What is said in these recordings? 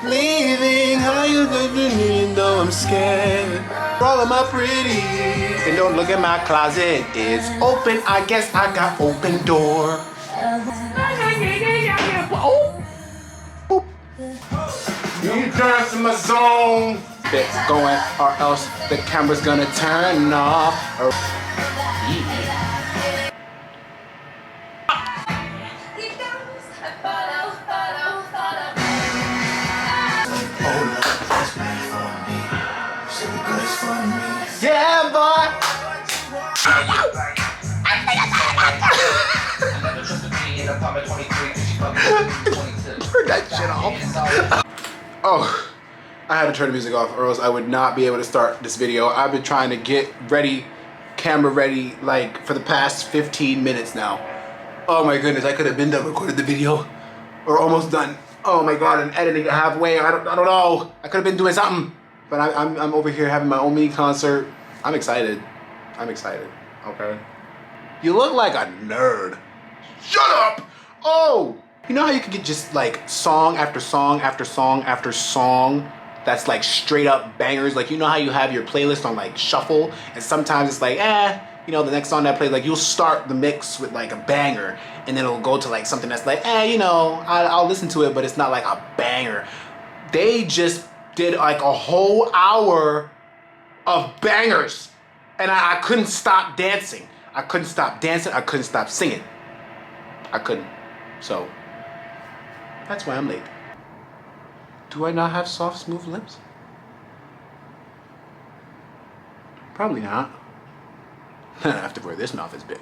Leaving, how you living though I'm scared. Roll am I pretty? And don't look at my closet, it's open. I guess I got open door. Oh. Boop. You turn to my zone. It's going or else the camera's gonna turn off. Yeah, boy. Turn that shit off. Oh, I had to turn the music off or else I would not be able to start this video. I've been trying to get ready, camera ready, like for the past 15 minutes now. Oh my goodness, I could have been done recording the video or almost done. Oh my God, and editing it halfway. I don't know. I could have been doing something. But I'm over here having my own mini concert. I'm excited. I'm excited, okay? You look like a nerd. Shut up! Oh! You know how you can get just like song after song after song after song that's like straight up bangers? Like you know how you have your playlist on like shuffle and sometimes it's like, you know, the next song that plays, like you'll start the mix with like a banger and then it'll go to like something that's like, you know, I'll listen to it, but it's not like a banger. They just did like a whole hour of bangers and I couldn't stop dancing. I couldn't stop dancing. I couldn't stop singing. I couldn't. So that's why I'm late. Do I not have soft, smooth lips? Probably not. After where this mouth is big.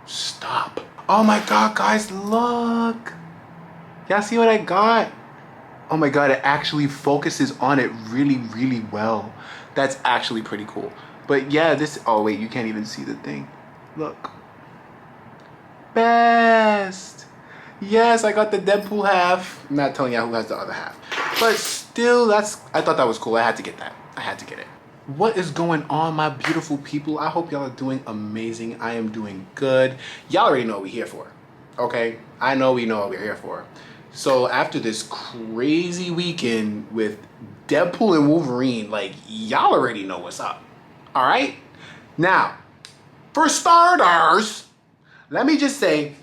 Stop. Oh my God, guys, look. Y'all see what I got? Oh my God, it actually focuses on it really, really well. That's actually pretty cool. But yeah, this, oh wait, you can't even see the thing. Look. Best. Yes, I got the Deadpool half. I'm not telling you who has the other half. But still, I thought that was cool. I had to get that. I had to get it. What is going on, my beautiful people? I hope y'all are doing amazing. I am doing good. Y'all already know what we're here for, okay? I know we know what we're here for. So after this crazy weekend with Deadpool and Wolverine, like y'all already know what's up, all right? Now, for starters, let me just say,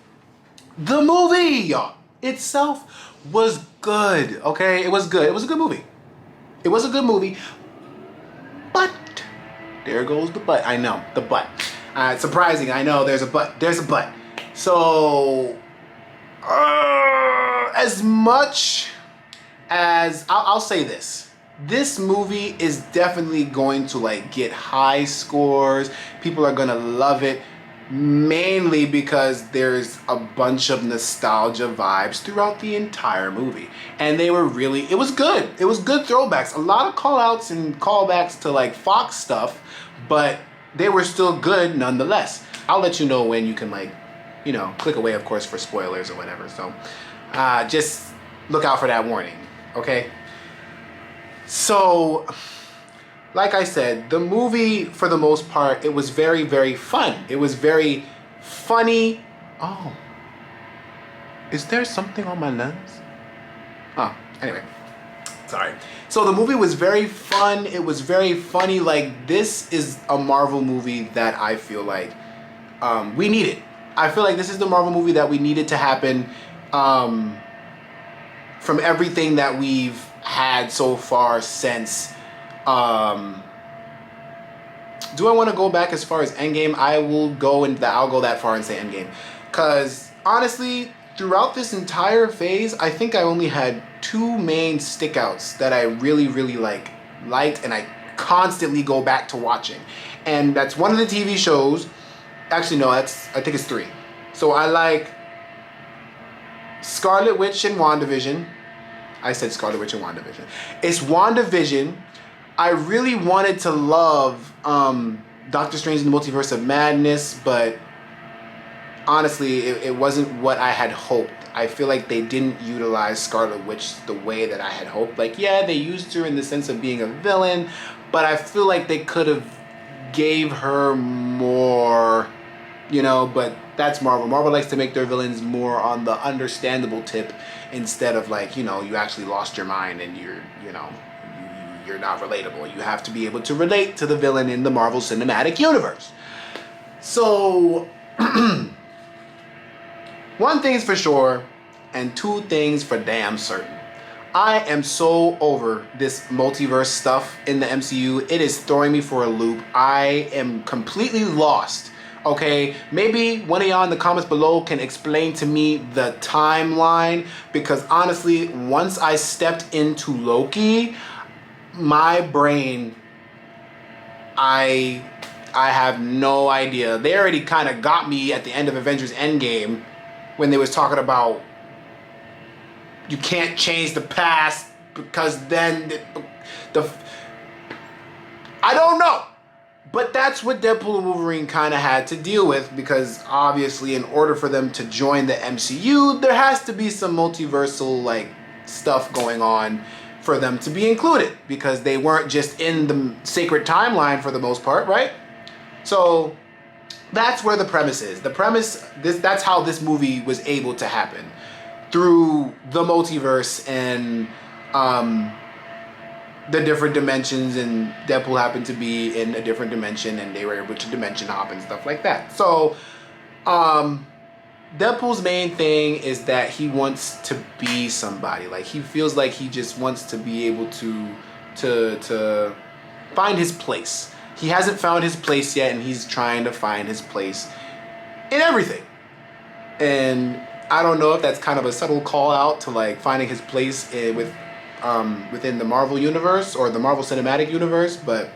the movie itself was good, okay? It was good. It was a good movie. It was a good movie, but there goes the but. I know, the but. It's surprising, I know there's a but. There's a but. So, as much as, I'll say this. This movie is definitely going to like get high scores. People are gonna love it. Mainly because there's a bunch of nostalgia vibes throughout the entire movie. And they were really, it was good. It was good throwbacks. A lot of call outs and callbacks to like Fox stuff, but they were still good nonetheless. I'll let you know when you can like, you know, click away of course for spoilers or whatever. So just look out for that warning, okay? So, like I said, the movie, for the most part, it was very, very fun. It was very funny. Oh, is there something on my lens? Oh, anyway, sorry. So the movie was very fun. It was very funny. Like, this is a Marvel movie that I feel like we needed. I feel like this is the Marvel movie that we needed to happen from everything that we've had so far since do I want to go back as far as Endgame? I'll go that far and say Endgame. Because honestly, throughout this entire phase, I think I only had two main stickouts that I really, really liked and I constantly go back to watching. And that's one of the TV shows. Actually, no, I think it's three. So I like Scarlet Witch and WandaVision. I said Scarlet Witch and WandaVision. It's WandaVision. I really wanted to love Doctor Strange in the Multiverse of Madness, but honestly, it wasn't what I had hoped. I feel like they didn't utilize Scarlet Witch the way that I had hoped. Like, yeah, they used her in the sense of being a villain, but I feel like they could have gave her more, you know, but that's Marvel. Marvel likes to make their villains more on the understandable tip instead of like, you actually lost your mind and you're not relatable. You have to be able to relate to the villain in the Marvel Cinematic Universe. So, one thing's for sure, and two things for damn certain. I am so over this multiverse stuff in the MCU. It is throwing me for a loop. I am completely lost. Okay, maybe one of y'all in the comments below can explain to me the timeline, because honestly, once I stepped into Loki, my brain, I have no idea. They already kind of got me at the end of Avengers Endgame when they was talking about you can't change the past because then I don't know. But that's what Deadpool and Wolverine kind of had to deal with, because obviously in order for them to join the MCU, there has to be some multiversal like stuff going on for them to be included, because they weren't just in the sacred timeline for the most part, right? So that's where the premise is. That's how this movie was able to happen, through the multiverse and the different dimensions, and Deadpool happened to be in a different dimension and they were able to dimension hop and stuff like that. So Deadpool's main thing is that he wants to be somebody. Like, he feels like he just wants to be able to find his place. He hasn't found his place yet, and he's trying to find his place in everything. And I don't know if that's kind of a subtle call out to like finding his place within the Marvel universe or the Marvel Cinematic Universe, but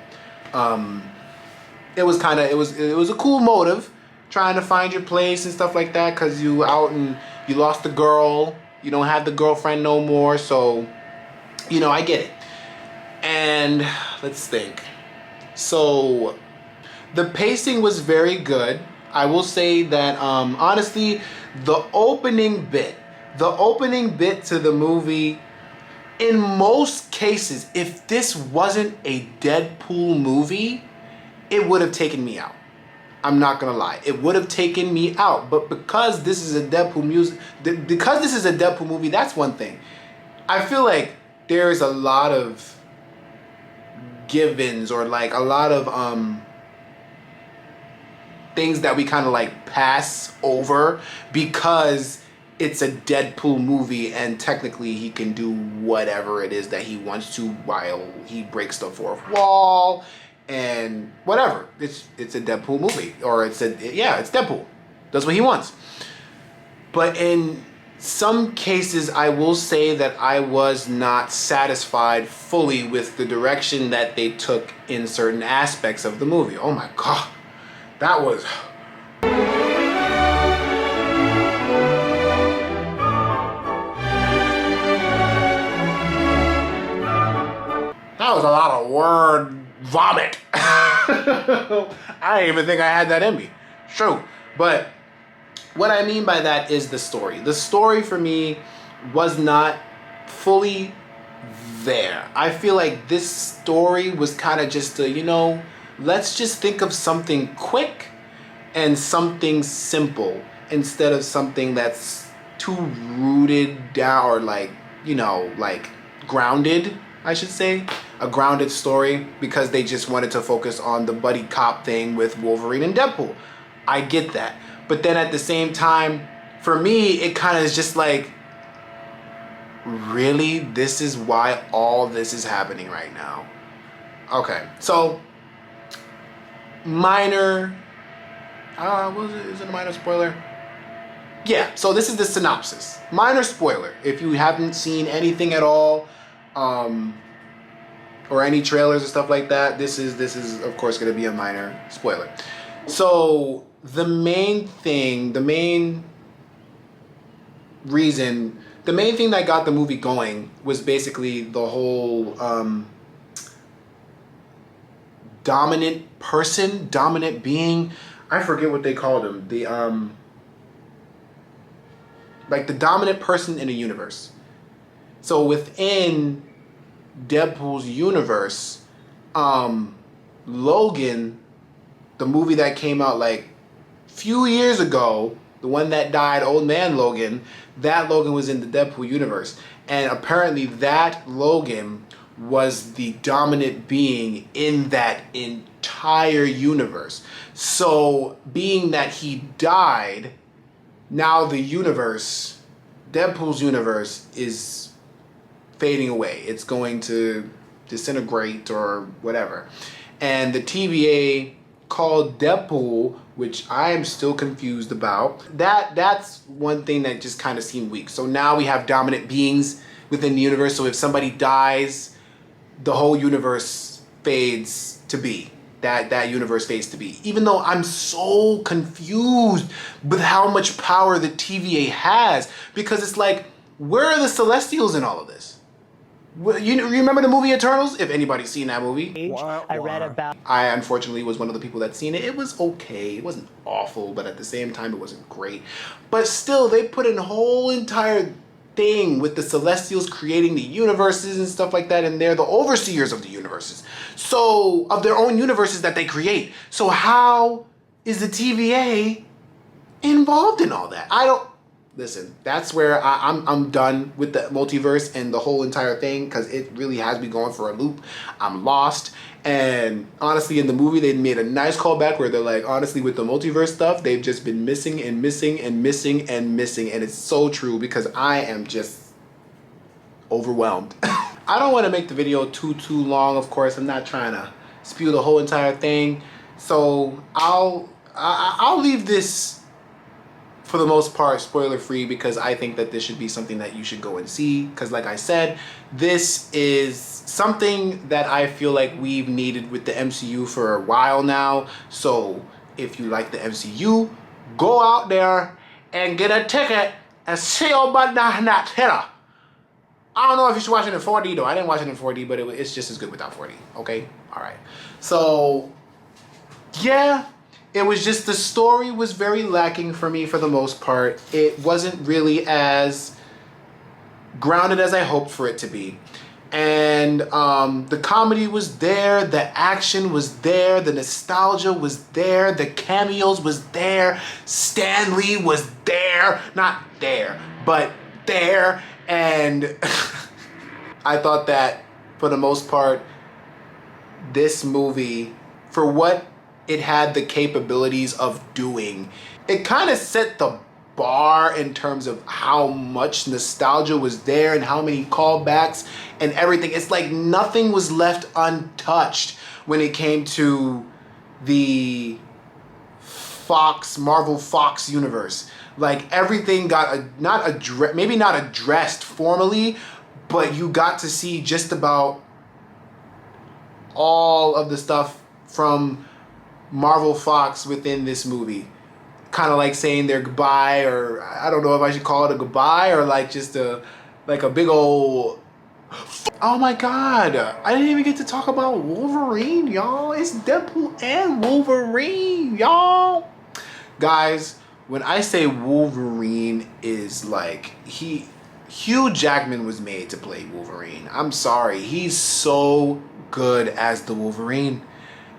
it was a cool motive, trying to find your place and stuff like that, because you out and you lost the girl, you don't have the girlfriend no more, so I get it. And let's think. So the pacing was very good. I will say that honestly, the opening bit to the movie, in most cases, if this wasn't a Deadpool movie, it would have taken me out. I'm not gonna lie, it would have taken me out. But because this is a Deadpool movie, that's one thing. I feel like there's a lot of givens, or like a lot of things that we kind of like pass over because it's a Deadpool movie and technically he can do whatever it is that he wants to while he breaks the fourth wall and whatever. It's a Deadpool movie, or it's Deadpool. That's what he wants. But in some cases, I will say that I was not satisfied fully with the direction that they took in certain aspects of the movie. Oh my God, that was... That was a lot of word vomit. I didn't even think I had that in me. True. But what I mean by that is the story. The story for me was not fully there. I feel like this story was kind of just a, let's just think of something quick and something simple instead of something that's too rooted down, or like grounded, I should say. A grounded story, because they just wanted to focus on the buddy cop thing with Wolverine and Deadpool. I get that. But then at the same time, for me, it kind of is just like, really? This is why all this is happening right now? Okay, so minor, is it a minor spoiler? Yeah, so this is the synopsis. Minor spoiler. If you haven't seen anything at all, or any trailers or stuff like that, this is of course going to be a minor spoiler. So the main thing that got the movie going was basically the whole dominant being. I forget what they called him. The like the dominant person in a universe. So within Deadpool's universe, Logan, the movie that came out like few years ago, the one that died, Old Man Logan, that Logan was in the Deadpool universe. And apparently that Logan was the dominant being in that entire universe. So being that he died, now the universe, Deadpool's universe, is fading away. It's going to disintegrate or whatever. And the TVA called Deadpool, which I am still confused about. That's one thing that just kind of seemed weak. So now we have dominant beings within the universe. So if somebody dies, the whole universe fades to be. That universe fades to be. Even though I'm so confused with how much power the TVA has, because it's like, where are the Celestials in all of this? You remember the movie Eternals? If anybody's seen that movie. I read about. I unfortunately was one of the people that's seen it. It was okay. It wasn't awful, but at the same time, it wasn't great. But still, they put in a whole entire thing with the Celestials creating the universes and stuff like that, and they're the overseers of the universes. So, of their own universes that they create. So how is the TVA involved in all that? I don't... Listen, that's where I'm done with the multiverse and the whole entire thing, because it really has me going for a loop. I'm lost. And honestly, in the movie, they made a nice callback where they're like, honestly, with the multiverse stuff, they've just been missing and missing and missing and missing. And it's so true, because I am just overwhelmed. I don't want to make the video too long, of course. I'm not trying to spew the whole entire thing. So I'll leave this, for the most part, spoiler free, because I think that this should be something that you should go and see. Because like I said, this is something that I feel like we've needed with the MCU for a while now. So if you like the MCU, go out there and get a ticket and see your butt down that hitter. I don't know if you should watch it in 4D though. I didn't watch it in 4D, but it's just as good without 4D. Okay? Alright. So, yeah. It was just, the story was very lacking for me for the most part. It wasn't really as grounded as I hoped for it to be. And the comedy was there, the action was there, the nostalgia was there, the cameos was there, Stan Lee was there, not there, but there. And I thought that for the most part, this movie, for what it had the capabilities of doing, it kind of set the bar in terms of how much nostalgia was there and how many callbacks and everything. It's like nothing was left untouched when it came to the Marvel Fox universe. Like everything got maybe not addressed formally, but you got to see just about all of the stuff from Marvel Fox within this movie. Kind of like saying their goodbye, or I don't know if I should call it a goodbye, or like just a big old... Oh my god, I didn't even get to talk about Wolverine, y'all. It's Deadpool and Wolverine, y'all. Guys, when I say Wolverine is like, Hugh Jackman was made to play Wolverine. I'm sorry, he's so good as the Wolverine.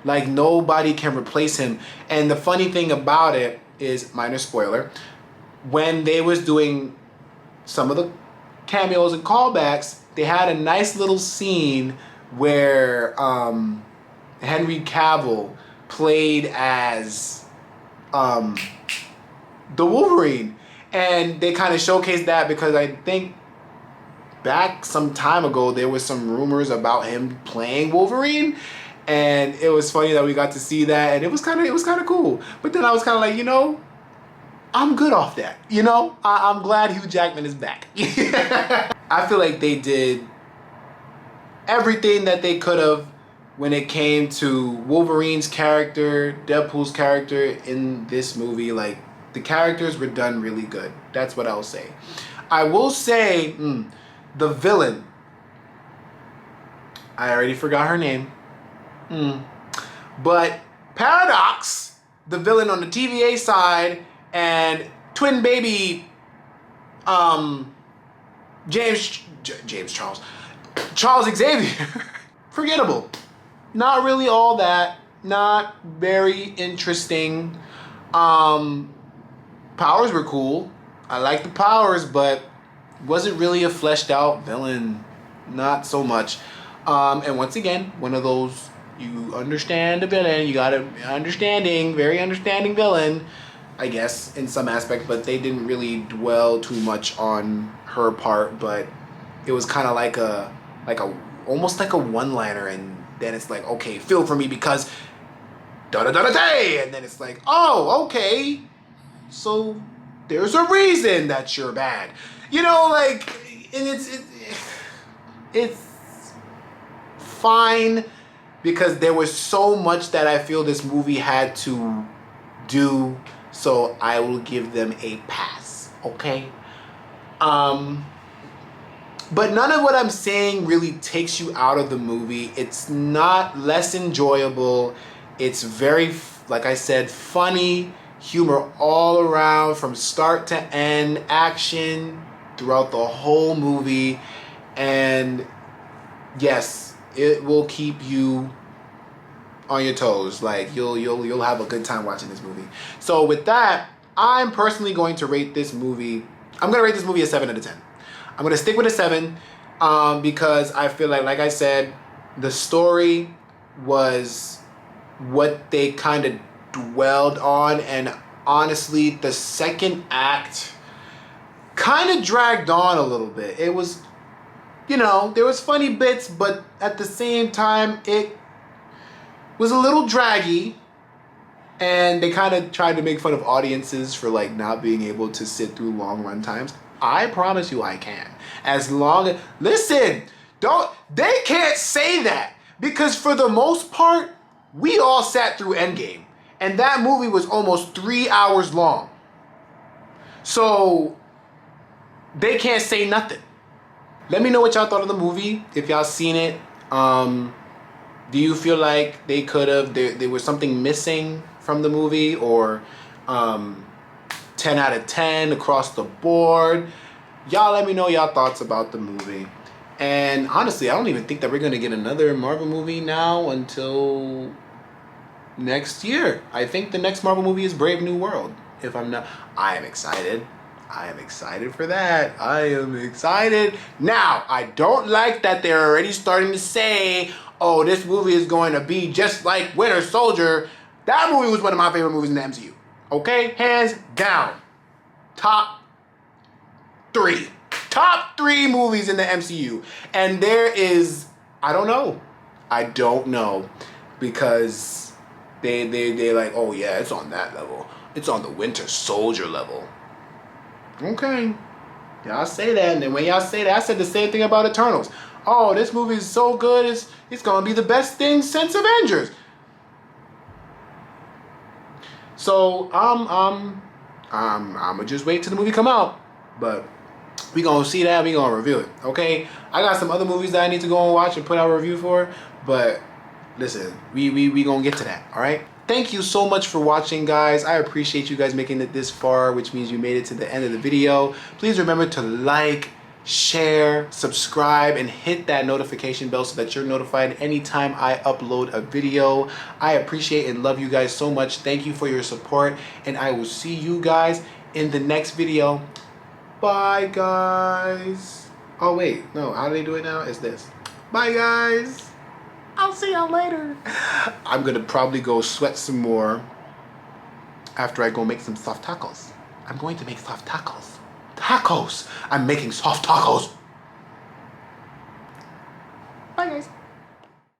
Like, nobody can replace him. And the funny thing about it is, minor spoiler, when they was doing some of the cameos and callbacks, they had a nice little scene where Henry Cavill played as the Wolverine. And they kind of showcased that because I think back some time ago, there was some rumors about him playing Wolverine. And it was funny that we got to see that, and it was kind of cool. But then I was kind of like, you know, I'm good off that. You know, I'm glad Hugh Jackman is back. I feel like they did everything that they could have when it came to Wolverine's character, Deadpool's character in this movie. Like, the characters were done really good. That's what I'll say. I will say, the villain, I already forgot her name. But Paradox, the villain on the TVA side, and twin baby Charles Xavier, forgettable. Not really all that. Not very interesting. powers were cool. I liked the powers, but wasn't really a fleshed out villain. Not so much. And once again, one of those, you understand the villain, you got a very understanding villain, I guess, in some aspect, but they didn't really dwell too much on her part, but it was kind of like almost like a one-liner, and then it's like, okay, feel for me because da-da-da-da-day, and then it's like, oh, okay, so there's a reason that you're bad. You know, like, and it's fine, because there was so much that I feel this movie had to do, so I will give them a pass, okay? But none of what I'm saying really takes you out of the movie. It's not less enjoyable. It's very, like I said, funny, humor all around from start to end, action throughout the whole movie, and yes, it will keep you on your toes. Like you'll have a good time watching this movie. So with that, I'm personally going to rate this movie. I'm gonna rate this movie a 7 out of 10. I'm gonna stick with a 7 because I feel like I said, the story was what they kind of dwelled on, and honestly, the second act kind of dragged on a little bit. It was, you know, there was funny bits, but at the same time, it was a little draggy, and they kind of tried to make fun of audiences for like not being able to sit through long run times. I promise you I can. As long as, listen, they can't say that, because for the most part, we all sat through Endgame, and that movie was almost 3 hours long. So they can't say nothing. Let me know what y'all thought of the movie, if y'all seen it. Do you feel like they could have, there was something missing from the movie, or 10 out of 10 across the board? Y'all let me know y'all thoughts about the movie. And honestly, I don't even think that we're going to get another Marvel movie now until next year. I think the next Marvel movie is Brave New World. If I'm not, I am excited. I am excited for that. I am excited. Now, I don't like that they're already starting to say, oh, this movie is going to be just like Winter Soldier. That movie was one of my favorite movies in the MCU. Okay? Hands down. Top 3. Top 3 movies in the MCU. And there is, I don't know. Because they're like, oh yeah, it's on that level. It's on the Winter Soldier level. Okay. Y'all say that, and then when y'all say that, I said the same thing about Eternals. Oh, this movie is so good, it's gonna be the best thing since Avengers. So I'm gonna just wait till the movie come out. But we gonna see that, we gonna review it, okay? I got some other movies that I need to go and watch and put out a review for, but listen, we gonna get to that, all right? Thank you so much for watching, guys. I appreciate you guys making it this far, which means you made it to the end of the video. Please remember to like, share, subscribe, and hit that notification bell so that you're notified anytime I upload a video. I appreciate and love you guys so much. Thank you for your support, and I will see you guys in the next video. Bye, guys. Oh, wait. No, how do they do it now? It's this. Bye, guys. I'll see y'all later. I'm gonna probably go sweat some more after I go make some soft tacos. I'm going to make soft tacos. Tacos! I'm making soft tacos. Bye, guys.